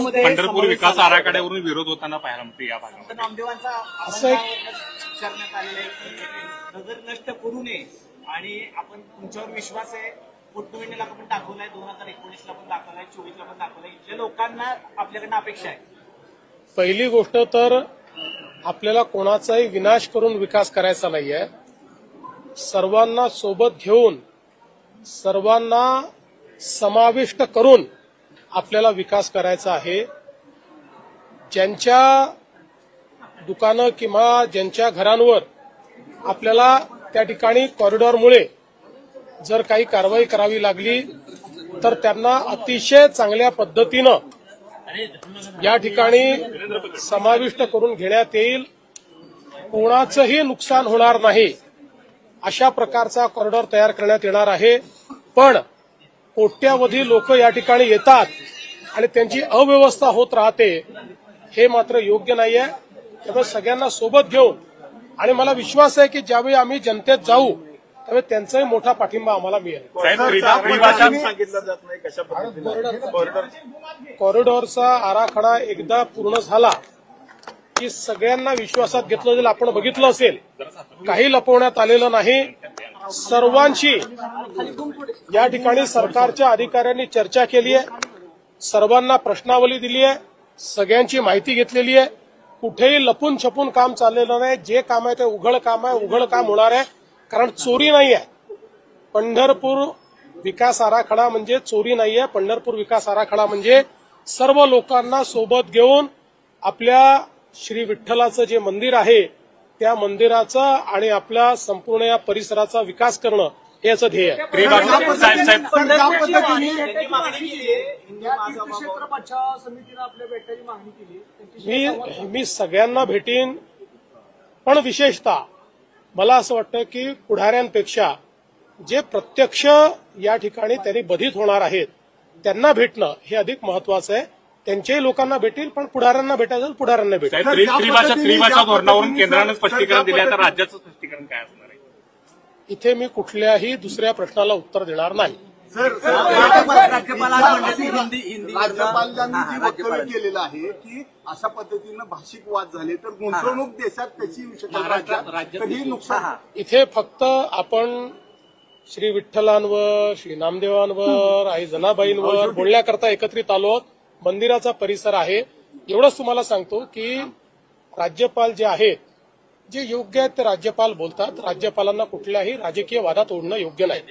पंढरपूर विकास आराखड्यावरून विरोध होताना पाहायला मिळते या भागात. नामदेवांचा असं एक करण्यात आलेला आहे की नजर नष्ट करू नये आणि आपण तुमच्यावर विश्वास आहे. पोटनिवडणुकीला पण दाखवलाय, 2019ला पण दाखवलाय, 24ला पण दाखवलाय. इथल्या लोकांना आपल्याकडनं अपेक्षा आहे. पहिली गोष्ट तर आपल्याला कोणाचाही विनाश करून विकास करायचा नाहीये. सर्वांना सोबत घेऊन सर्वांना समाविष्ट करून आपल्याला विकास करायचा आहे. ज्यांच्या दुकानं किंवा ज्यांच्या घरांवर आपल्याला त्या ठिकाणी कॉरिडॉरमुळे जर काही कारवाई करावी लागली तर त्यांना अतिशय चांगल्या पद्धतीनं या ठिकाणी समाविष्ट करून घेण्यात येईल. कोणाचंही नुकसान होणार नाही अशा प्रकारचा कॉरिडॉर तयार करण्यात येणार आहे. पण कोट्यावधी लोक या ठिकाणी येतात आणि त्यांची अव्यवस्था होत राहते, हे मात्र योग्य नाहीये. त्यामुळे सगळ्यांना सोबत घेऊन आणि मला विश्वास आहे की ज्यावेळी आम्ही जनतेत जाऊ त्यावेळी त्यांचाही मोठा पाठिंबा आम्हाला मिळेल. सांगितलं जात नाही कशा पद्धतीने कॉरिडॉरचा आराखडा एकदा पूर्ण झाला की सगळ्यांना विश्वासात घेतलं जाईल. आपण बघितलं असेल काही लपवण्यात आलेलं नाही. सर्वांशी या ठिकाणी सरकारच्या अधिकाऱ्यांनी चर्चा केली आहे, सर्वांना प्रश्नावली दिली आहे, सगळ्यांची माहिती घेतलेली आहे. कुठेही लपून छपून काम चाललेलं नाही. जे काम आहे ते उघड काम आहे, उघड काम होणार आहे. कारण चोरी नाही आहे. पंढरपूर विकास आराखडा म्हणजे चोरी नाही आहे. पंढरपूर विकास आराखडा म्हणजे सर्व लोकांना सोबत घेऊन आपल्या श्री विठ्ठलाचं जे मंदिर आहे त्या मंदिराचा आणि आपल्या संपूर्ण या परिसराचा विकास करणं हे याचं ध्येय आहे. मी सगळ्यांना भेटीन, पण विशेषतः मला असं वाटतं की पुढाऱ्यांपेक्षा जे प्रत्यक्ष या ठिकाणी त्यांनी बाधित होणार आहेत त्यांना भेटणं हे अधिक महत्वाचं आहे. त्यांच्याही लोकांना भेटेल, पण पुढाऱ्यांना भेटायचं पुढाऱ्यांना भेटेल. त्रिभाषा धोरणावरून केंद्रानं स्पष्टीकरण दिलं तर राज्याचं स्पष्टीकरण काय असणार आहे? इथे मी कुठल्याही दुसऱ्या प्रश्नाला उत्तर देणार नाही. राज्यपालांनी वक्तव्य केलेलं आहे की अशा पद्धतीनं भाषिक वाद झाले तर गुंतवणूक देशात त्याची कधी नुकसान. इथे फक्त आपण श्री विठ्ठलांवर, श्री नामदेवांवर, आई जनाबाईंवर बोलण्याकरता एकत्रित आलो आहोत. मंदिराचा परिसर आहे एवढंच तुम्हाला सांगतो की राज्यपाल जे आहेत, जे योग्य आहेत ते राज्यपाल बोलतात. राज्यपालांना कुठल्याही राजकीय वादात ओढणं योग्य नाही.